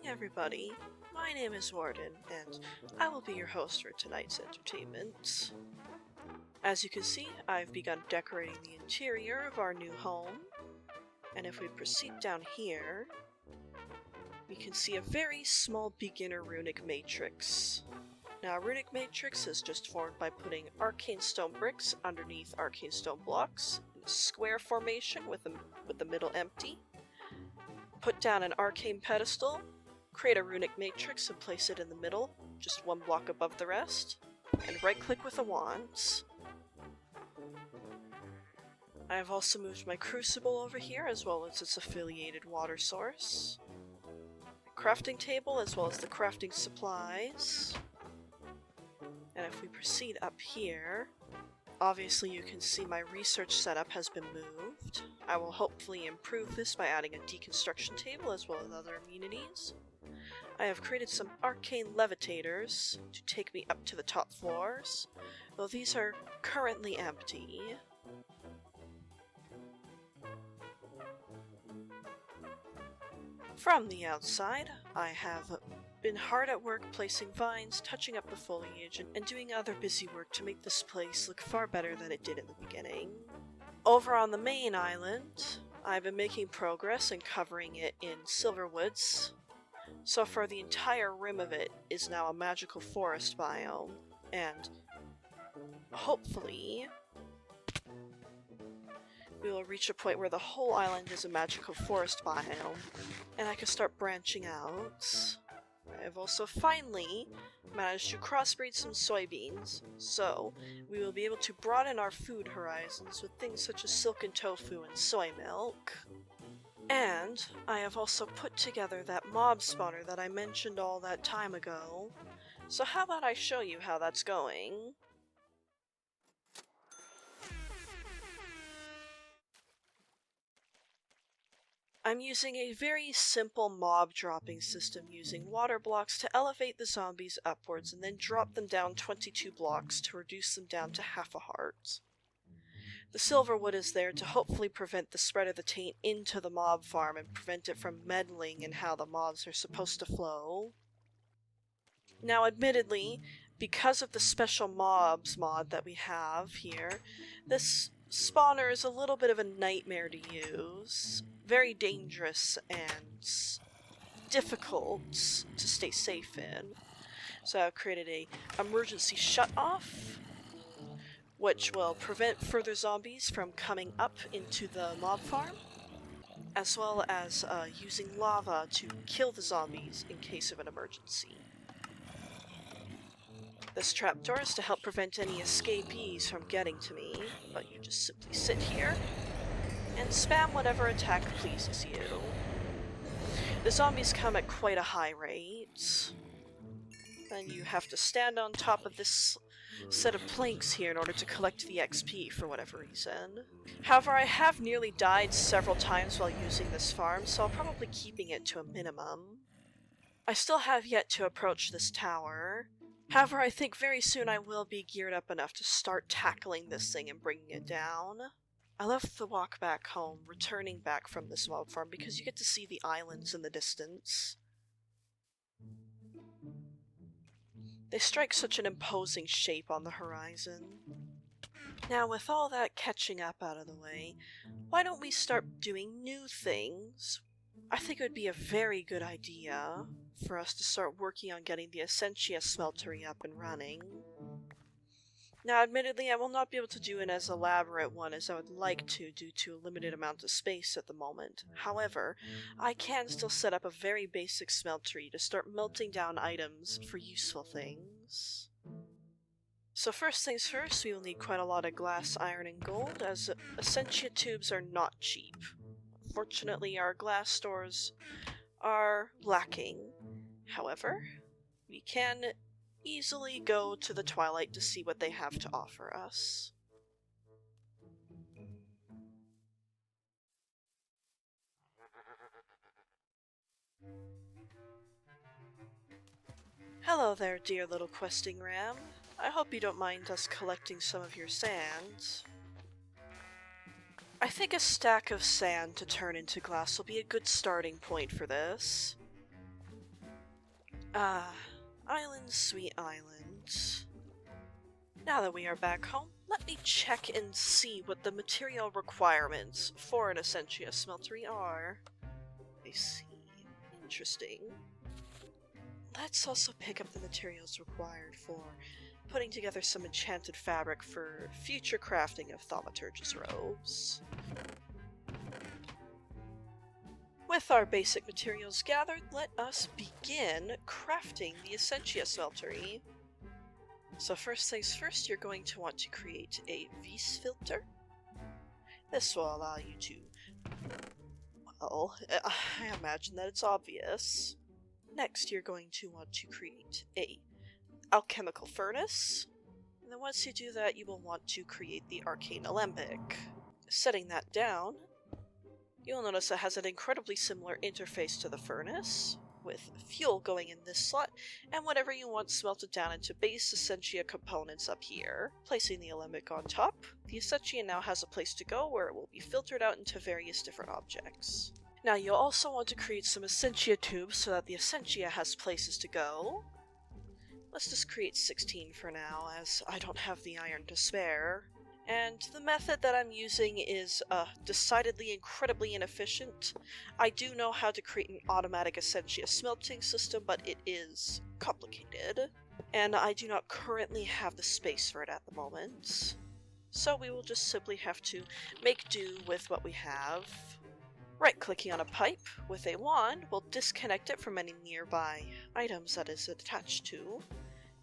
everybody, my name is Warden, and I will be your host for tonight's entertainment. As you can see, I've begun decorating the interior of our new home, and if we proceed down here, we can see a very small beginner runic matrix. Now, a runic matrix is just formed by putting arcane stone bricks underneath arcane stone blocks in a square formation with the middle empty. Put down an arcane pedestal, create a runic matrix and place it in the middle, just one block above the rest, and right-click with a wand. I have also moved my crucible over here, as well as its affiliated water source. A crafting table, as well as the crafting supplies. And if we proceed up here, obviously you can see my research setup has been moved. I will hopefully improve this by adding a deconstruction table as well as other amenities. I have created some arcane levitators to take me up to the top floors, though these are currently empty. From the outside, I have been hard at work placing vines, touching up the foliage, and doing other busy work to make this place look far better than it did in the beginning. Over on the main island, I've been making progress and covering it in silver woods. So far, the entire rim of it is now a magical forest biome, and hopefully we will reach a point where the whole island is a magical forest biome, and I can start branching out. I have also finally managed to crossbreed some soybeans, so we will be able to broaden our food horizons with things such as silken tofu and soy milk. And I have also put together that mob spawner that I mentioned all that time ago, so how about I show you how that's going? I'm using a very simple mob dropping system using water blocks to elevate the zombies upwards and then drop them down 22 blocks to reduce them down to half a heart. The silver wood is there to hopefully prevent the spread of the taint into the mob farm and prevent it from meddling in how the mobs are supposed to flow. Now, admittedly, because of the special mobs mod that we have here, this spawner is a little bit of a nightmare to use. Very dangerous and difficult to stay safe in. So I've created a emergency shut-off, which will prevent further zombies from coming up into the mob farm, as well as using lava to kill the zombies in case of an emergency. This trapdoor is to help prevent any escapees from getting to me, but you just simply sit here and spam whatever attack pleases you. The zombies come at quite a high rate. Then you have to stand on top of this set of planks here in order to collect the XP for whatever reason. However, I have nearly died several times while using this farm, so I'll probably be keeping it to a minimum. I still have yet to approach this tower. However, I think very soon I will be geared up enough to start tackling this thing and bringing it down. I left the walk back home, returning back from this mob farm, because you get to see the islands in the distance. They strike such an imposing shape on the horizon. Now, with all that catching up out of the way, why don't we start doing new things? I think it would be a very good idea for us to start working on getting the Essentia smeltery up and running. Now, admittedly, I will not be able to do an as elaborate one as I would like to due to a limited amount of space at the moment. However, I can still set up a very basic smeltery to start melting down items for useful things. So first things first, we will need quite a lot of glass, iron, and gold, as Essentia tubes are not cheap. Fortunately, our glass stores are lacking. However, we can easily go to the Twilight to see what they have to offer us. Hello there, dear little questing ram. I hope you don't mind us collecting some of your sand. I think a stack of sand to turn into glass will be a good starting point for this. Ah, island, sweet island. Now that we are back home, let me check and see what the material requirements for an Essentia smeltery are. I see. Interesting. Let's also pick up the materials required for putting together some enchanted fabric for future crafting of thaumaturgical robes. With our basic materials gathered, let us begin crafting the Essentia smeltery. So first things first, you're going to want to create a vis filter. This will allow you to, well, I imagine that it's obvious. Next, you're going to want to create a alchemical furnace. And then once you do that, you will want to create the arcane alembic. Setting that down, you'll notice it has an incredibly similar interface to the furnace, with fuel going in this slot, and whatever you want smelted down into base Essentia components up here. Placing the alembic on top, the Essentia now has a place to go where it will be filtered out into various different objects. Now you'll also want to create some Essentia tubes so that the Essentia has places to go. Let's just create 16 for now, as I don't have the iron to spare. And the method that I'm using is decidedly incredibly inefficient. I do know how to create an automatic Essentia smelting system, but it is complicated. And I do not currently have the space for it at the moment. So we will just simply have to make do with what we have. Right-clicking on a pipe with a wand will disconnect it from any nearby items that is attached to.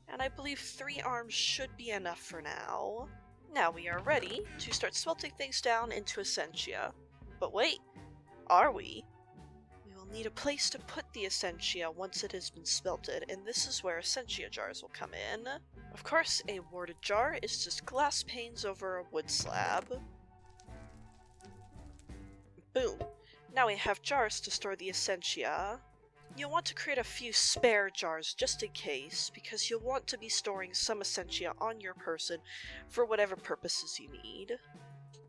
And I believe 3 arms should be enough for now. Now we are ready to start smelting things down into Essentia. But wait, are we? We will need a place to put the Essentia once it has been smelted, and this is where Essentia jars will come in. Of course, a warded jar is just glass panes over a wood slab. Boom. Now we have jars to store the Essentia. You'll want to create a few spare jars just in case, because you'll want to be storing some Essentia on your person for whatever purposes you need.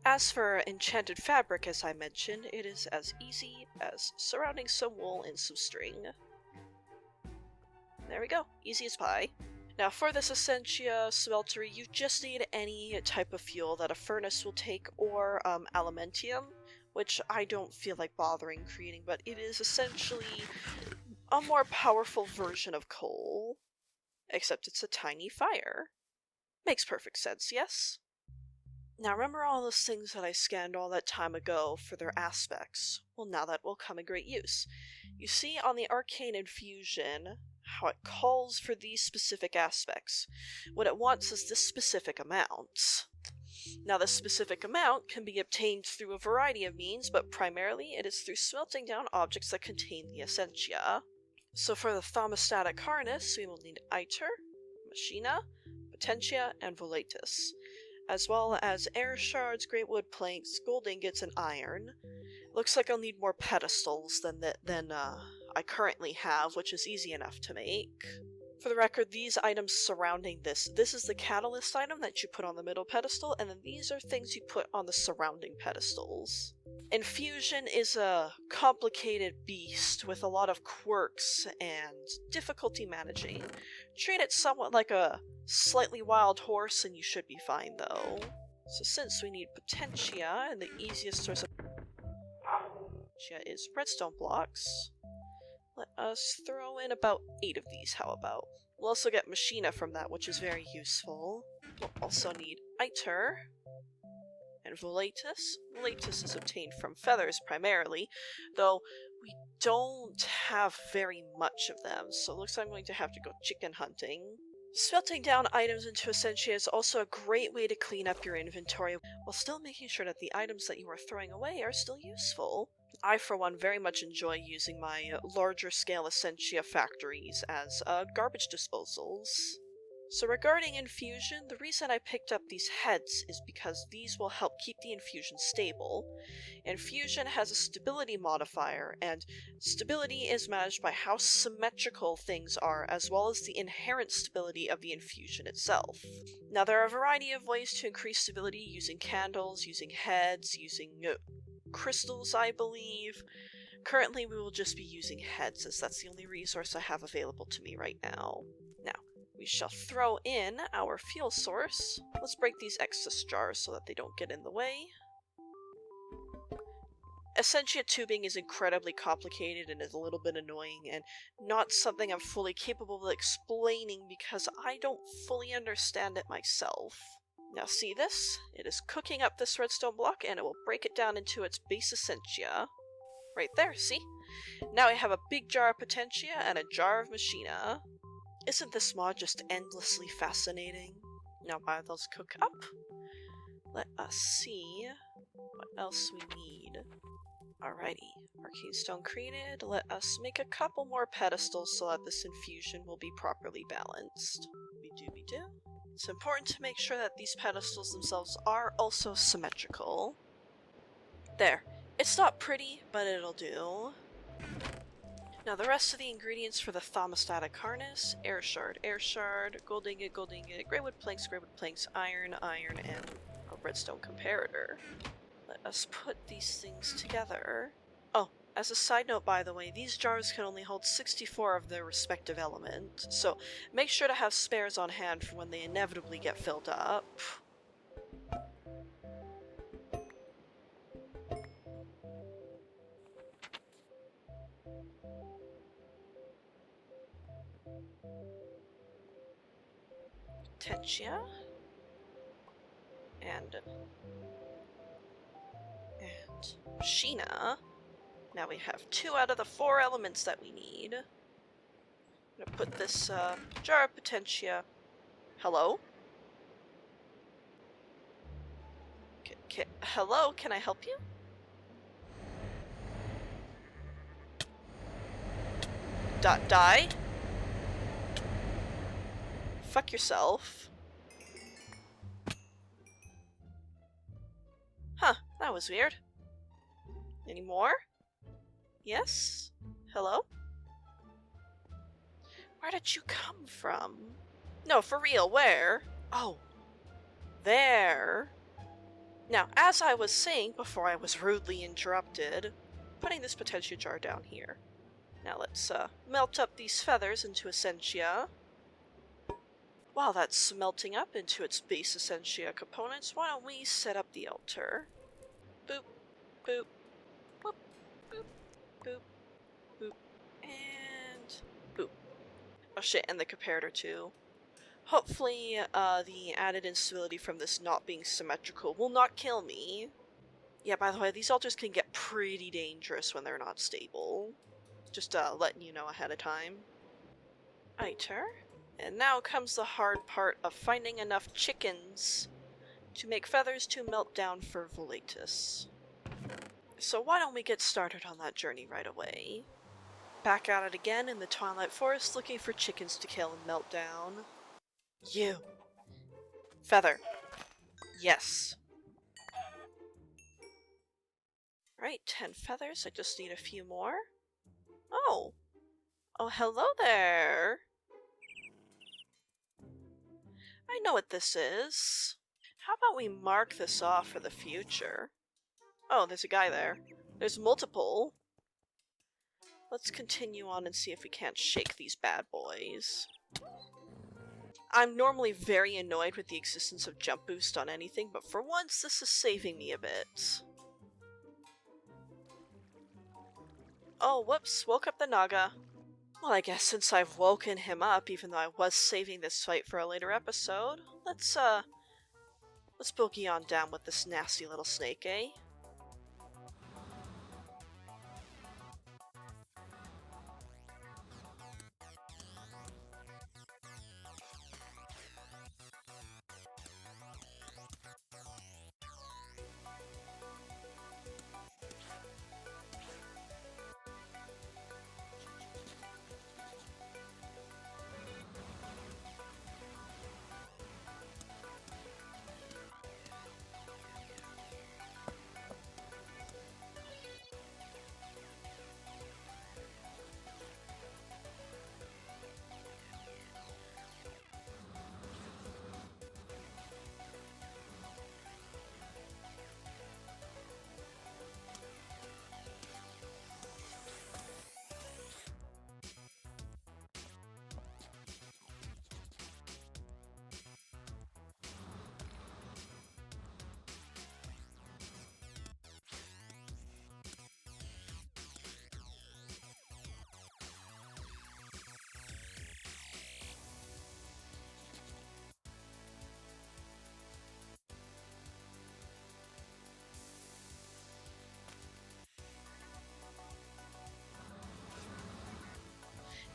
As for enchanted fabric, as I mentioned, it is as easy as surrounding some wool in some string. There we go, easy as pie. Now for this Essentia smeltery, you just need any type of fuel that a furnace will take, or aluminium, which I don't feel like bothering creating, but it is essentially a more powerful version of coal, except it's a tiny fire. Makes perfect sense, yes? Now remember all those things that I scanned all that time ago for their aspects? Well, now that will come in great use. You see on the arcane infusion how it calls for these specific aspects. What it wants is this specific amount. Now this specific amount can be obtained through a variety of means, but primarily it is through smelting down objects that contain the Essentia. So for the thermostatic harness, we will need Iter, Machina, Potentia, and Volatus, as well as air shards, great wood planks, gold ingots, and iron. Looks like I'll need more pedestals than I currently have, which is easy enough to make. For the record, these items surrounding this is the catalyst item that you put on the middle pedestal, and then these are things you put on the surrounding pedestals. Infusion is a complicated beast with a lot of quirks and difficulty managing. Treat it somewhat like a slightly wild horse and you should be fine though. So since we need Potentia, and the easiest source of Potentia is redstone blocks, let us throw in about 8 of these, how about? We'll also get Machina from that, which is very useful. We'll also need Iter and Volatus. Volatus is obtained from feathers primarily, though we don't have very much of them, so it looks like I'm going to have to go chicken hunting. Smelting down items into Essentia is also a great way to clean up your inventory, while still making sure that the items that you are throwing away are still useful. I, for one, very much enjoy using my larger scale Essentia factories as garbage disposals. So regarding infusion, the reason I picked up these heads is because these will help keep the infusion stable. Infusion has a stability modifier, and stability is managed by how symmetrical things are, as well as the inherent stability of the infusion itself. Now there are a variety of ways to increase stability using candles, using heads, using crystals, I believe. Currently, we will just be using heads, as that's the only resource I have available to me right now. Now, we shall throw in our fuel source. Let's break these excess jars so that they don't get in the way. Essentia tubing is incredibly complicated and is a little bit annoying, and not something I'm fully capable of explaining because I don't fully understand it myself. Now see this? It is cooking up this redstone block and it will break it down into its base essentia. Right there, see? Now I have a big jar of potentia and a jar of machina. Isn't this mod just endlessly fascinating? Now while those cook up, let us see what else we need. Alrighty, arcane stone created. Let us make a couple more pedestals so that this infusion will be properly balanced. We do. It's important to make sure that these pedestals themselves are also symmetrical. There. It's not pretty, but it'll do. Now the rest of the ingredients for the thermostatic harness: air shard, gold ingot, greywood planks, iron, and a redstone comparator. Let us put these things together. Oh, as a side note, by the way, these jars can only hold 64 of their respective element, so make sure to have spares on hand for when they inevitably get filled up. Potentia. And Sheena. Now we have 2 out of the 4 elements that we need. I'm gonna put this jar of potentia. Hello? Hello, can I help you? Die? Fuck yourself. Huh, that was weird. Any more? Yes? Hello? Where did you come from? No, for real, where? Oh. There. Now, as I was saying before I was rudely interrupted, putting this potentia jar down here. Now let's melt up these feathers into essentia. While that's melting up into its base essentia components, why don't we set up the altar? Boop, boop, boop, boop, boop, boop, and boop. Oh shit, and the comparator too. Hopefully, the added instability from this not being symmetrical will not kill me. Yeah, by the way, these altars can get pretty dangerous when they're not stable. Just letting you know ahead of time. Iter. And now comes the hard part of finding enough chickens to make feathers to melt down for Volatus. So why don't we get started on that journey right away? Back at it again in the Twilight Forest looking for chickens to kill and melt down. You! Feather. Yes. Right, 10 feathers. I just need a few more. Oh! Oh, hello there! I know what this is. How about we mark this off for the future? Oh, there's a guy there. There's multiple. Let's continue on and see if we can't shake these bad boys. I'm normally very annoyed with the existence of jump boost on anything, but for once this is saving me a bit. Oh, whoops, woke up the Naga. Well, I guess since I've woken him up, even though I was saving this fight for a later episode, let's boogie on down with this nasty little snake, eh?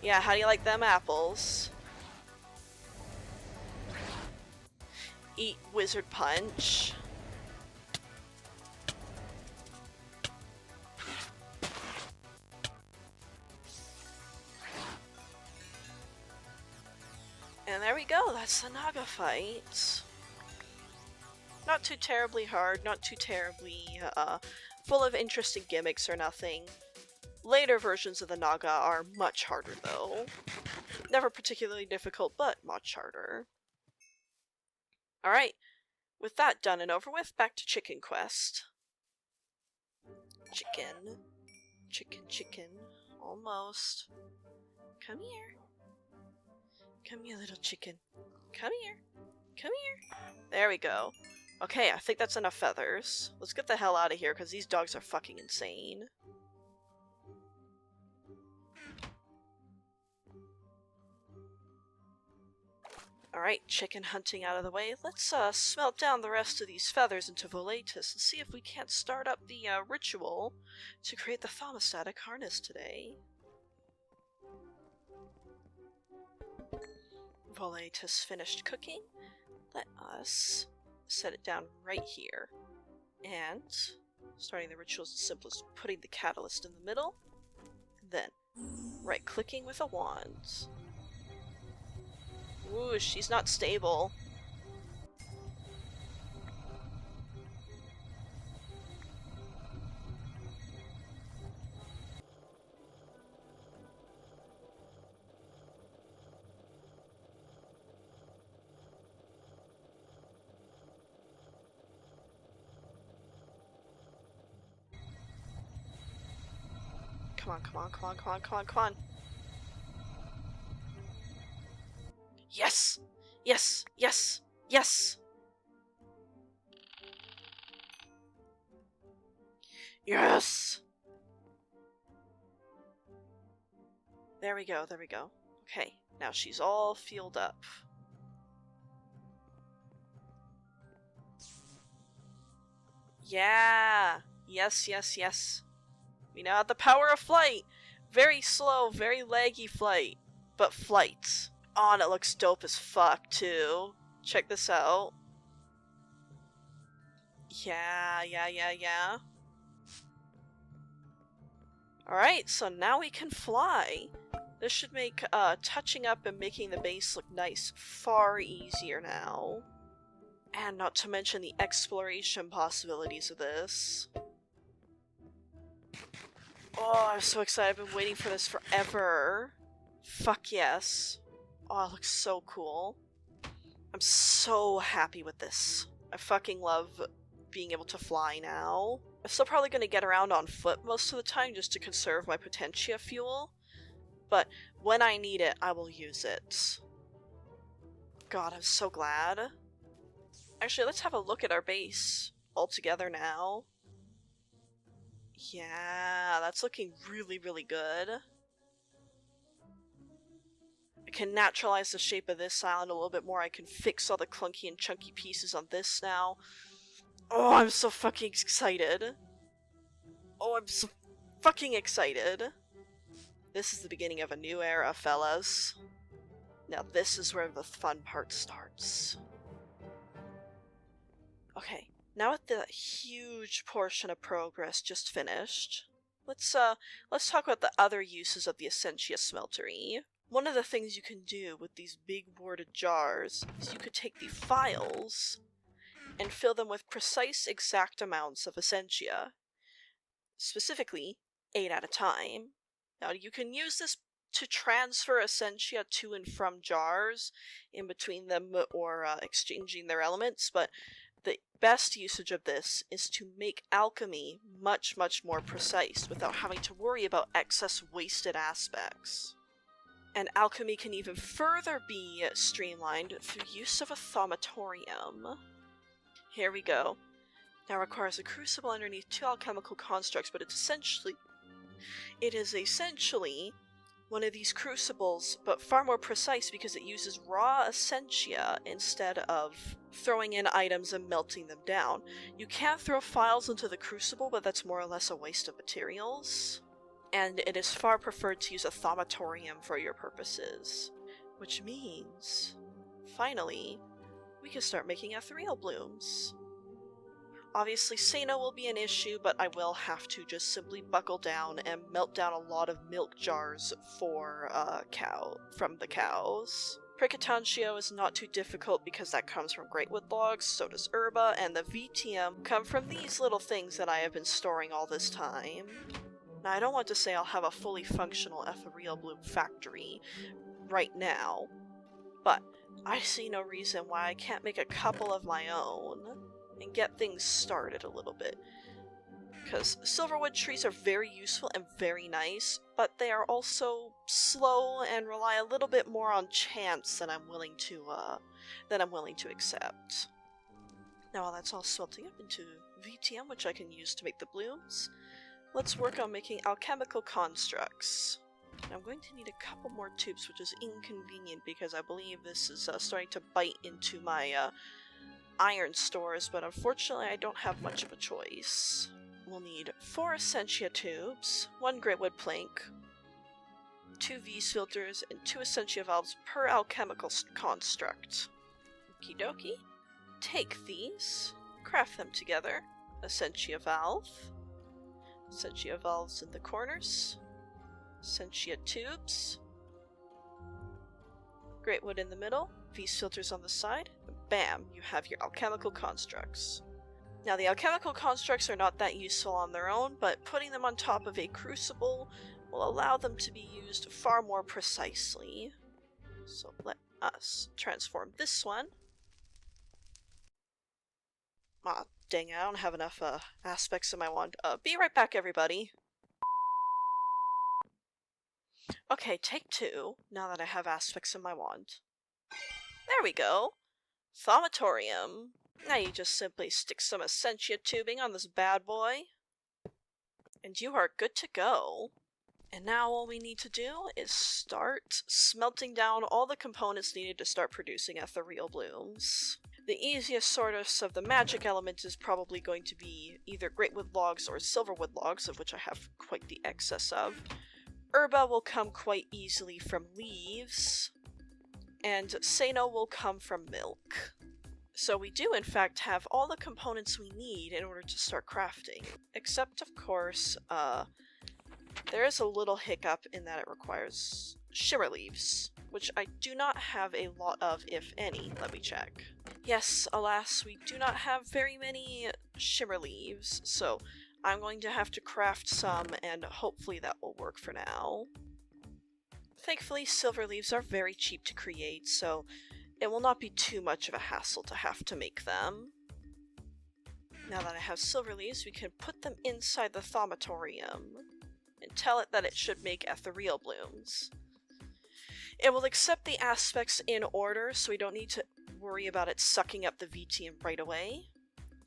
Yeah, how do you like them apples? Eat wizard punch. And there we go, that's the Naga fight. Not too terribly hard, not too terribly full of interesting gimmicks or nothing. Later versions of the Naga are much harder though. Never particularly difficult, but much harder. Alright, with that done and over with, back to Chicken Quest. Chicken. Chicken, chicken. Almost. Come here. Come here, little chicken. Come here. Come here. There we go. Okay, I think that's enough feathers. Let's get the hell out of here, because these dogs are fucking insane. Alright, chicken hunting out of the way. Let's smelt down the rest of these feathers into volatus and see if we can't start up the ritual to create the thaumaturgical harness today. Volatus finished cooking. Let us set it down right here. And starting the ritual is as simple as putting the catalyst in the middle, and then right-clicking with a wand. Ooh, she's not stable. Come on, come on, come on, come on, come on, come on. Yes! Yes! Yes! Yes! Yes! There we go, there we go. Okay, now she's all fueled up. Yeah! Yes, yes, yes. We now have the power of flight! Very slow, very laggy flight. But flight. Oh, and it looks dope as fuck, too. Check this out. Yeah, yeah, yeah, yeah. Alright, so now we can fly. This should make touching up and making the base look nice far easier now. And not to mention the exploration possibilities of this. Oh, I'm so excited. I've been waiting for this forever. Fuck yes. Oh, it looks so cool. I'm so happy with this. I fucking love being able to fly now. I'm still probably going to get around on foot most of the time just to conserve my potentia fuel. But when I need it, I will use it. God, I'm so glad. Actually, let's have a look at our base all together now. Yeah, that's looking really, really good. I can naturalize the shape of this island a little bit more. I can fix all the clunky and chunky pieces on this now. Oh, I'm so fucking excited. Oh, I'm so fucking excited. This is the beginning of a new era, fellas. Now this is where the fun part starts. Okay, now with the huge portion of progress just finished, let's talk about the other uses of the Essentia Smeltery. One of the things you can do with these big warded jars is you could take the files and fill them with precise exact amounts of Essentia. Specifically, 8 at a time. Now you can use this to transfer Essentia to and from jars in between them or exchanging their elements, but the best usage of this is to make alchemy much, much more precise without having to worry about excess wasted aspects. And alchemy can even further be streamlined through use of a thaumatorium. Here we go. Now requires a crucible underneath 2 alchemical constructs, but it is essentially one of these crucibles, but far more precise because it uses raw essentia instead of throwing in items and melting them down. You can throw files into the crucible, but that's more or less a waste of materials. and it is far preferred to use a thaumatorium for your purposes. Which means, finally, we can start making ethereal blooms. Obviously, Sano will be an issue, but I will have to just simply buckle down and melt down a lot of milk jars for from the cows. Pricatantio is not too difficult because that comes from greatwood logs, so does herba, and the VTM come from these little things that I have been storing all this time. Now, I don't want to say I'll have a fully functional ethereal bloom factory right now, but I see no reason why I can't make a couple of my own and get things started a little bit. Because silverwood trees are very useful and very nice, but they are also slow and rely a little bit more on chance than I'm willing to accept. Now while that's all smelting up into VTM, which I can use to make the blooms, let's work on making alchemical constructs. I'm going to need a couple more tubes, which is inconvenient because I believe this is starting to bite into my iron stores, but unfortunately I don't have much of a choice. We'll need 4 Essentia tubes, 1 greatwood plank, 2 V's filters, and 2 Essentia valves per alchemical construct. Okie dokie. Take these, craft them together. Essentia valve, Essentia valves in the corners, Essentia tubes, greatwood in the middle, V's filters on the side, and bam, you have your alchemical constructs. Now the alchemical constructs are not that useful on their own, but putting them on top of a crucible will allow them to be used far more precisely. So let us transform this one. Ah, dang it, I don't have enough aspects in my wand. Be right back, everybody. Okay, take 2, now that I have aspects in my wand. There we go! Thaumatorium. Now you just simply stick some Essentia tubing on this bad boy, and you are good to go. And now all we need to do is start smelting down all the components needed to start producing ethereal blooms. The easiest source of the magic element is probably going to be either greatwood logs or silverwood logs, of which I have quite the excess of. Herba will come quite easily from leaves, and Sano will come from milk. So we do in fact have all the components we need in order to start crafting, except of course, there is a little hiccup in that it requires shimmer leaves, which I do not have a lot of, if any. Let me check. Yes, alas, we do not have very many shimmer leaves, so I'm going to have to craft some, and hopefully that will work for now. Thankfully, silver leaves are very cheap to create, so it will not be too much of a hassle to have to make them. Now that I have silver leaves, we can put them inside the thaumatorium and tell it that it should make ethereal blooms. It will accept the aspects in order, so we don't need to worry about it sucking up the VTM right away.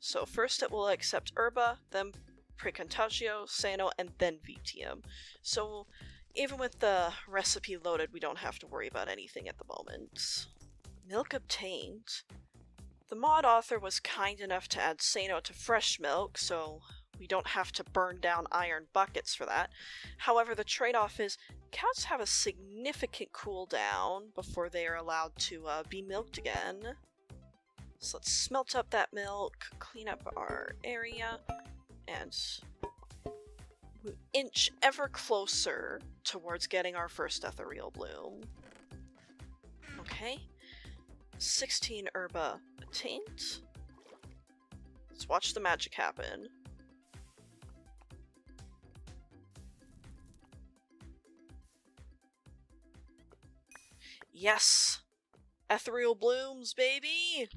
So first it will accept herba, then Pricatantio, Sano, and then VTM. So even with the recipe loaded, we don't have to worry about anything at the moment. Milk obtained. The mod author was kind enough to add Sano to fresh milk, so we don't have to burn down iron buckets for that. However, the trade-off is cows have a significant cooldown before they are allowed to be milked again. So let's smelt up that milk, clean up our area, and we inch ever closer towards getting our first ethereal bloom. Okay. 16 herba attained. Let's watch the magic happen. Yes! Ethereal blooms, baby!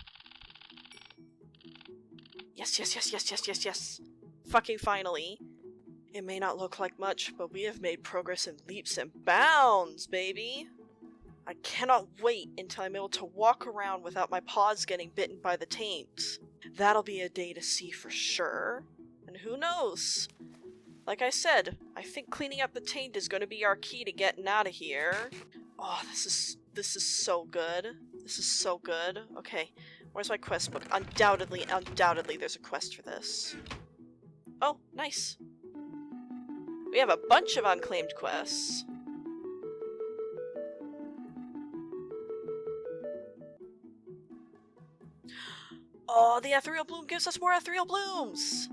Yes, yes, yes, yes, yes, yes, yes! Fucking finally. It may not look like much, but we have made progress in leaps and bounds, baby! I cannot wait until I'm able to walk around without my paws getting bitten by the taint. That'll be a day to see for sure. And who knows? Like I said, I think cleaning up the taint is going to be our key to getting out of here. Oh, this is so good. This is so good. Okay, where's my quest book? Undoubtedly there's a quest for this. Oh, nice. We have a bunch of unclaimed quests. Oh, the ethereal bloom gives us more ethereal blooms!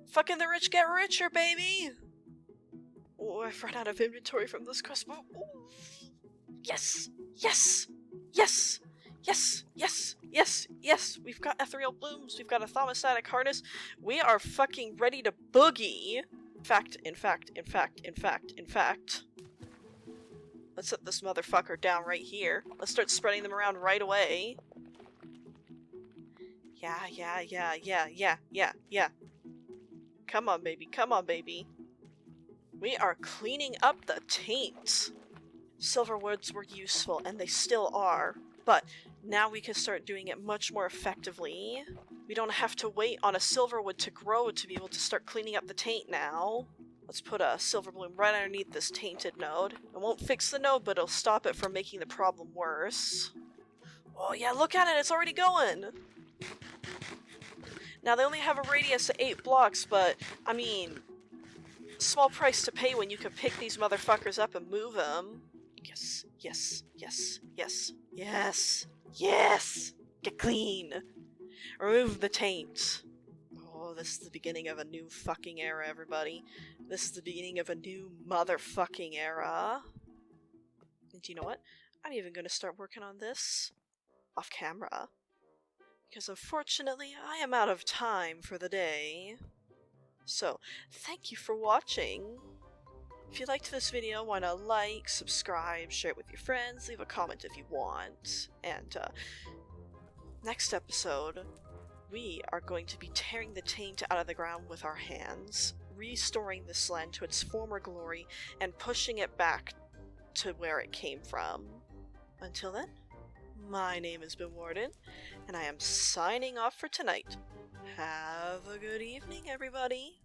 Fucking the rich get richer, baby! Oh, I've run out of inventory from this quest. Oh. Yes! Yes! Yes! Yes! Yes! Yes! Yes! We've got ethereal blooms, we've got a thaumaturgical harness. We are fucking ready to boogie! In fact. Let's set this motherfucker down right here. Let's start spreading them around right away. Yeah. Come on, baby. Come on, baby. We are cleaning up the taint. Silverwoods were useful, and they still are, but now we can start doing it much more effectively. We don't have to wait on a silverwood to grow to be able to start cleaning up the taint now. Let's put a silver bloom right underneath this tainted node. It won't fix the node, but it'll stop it from making the problem worse. Oh yeah, look at it, it's already going! Now they only have a radius of 8 blocks, but, I mean, small price to pay when you can pick these motherfuckers up and move them. Yes! Get clean! Remove the taint. Oh, this is the beginning of a new fucking era, everybody. This is the beginning of a new motherfucking era. And you know what? I'm even gonna start working on this off camera. Because unfortunately, I am out of time for the day. So, thank you for watching. If you liked this video, why not like, subscribe, share it with your friends, leave a comment if you want. And, next episode, we are going to be tearing the taint out of the ground with our hands, restoring this land to its former glory, and pushing it back to where it came from. Until then, my name has been Warden, and I am signing off for tonight. Have a good evening, everybody.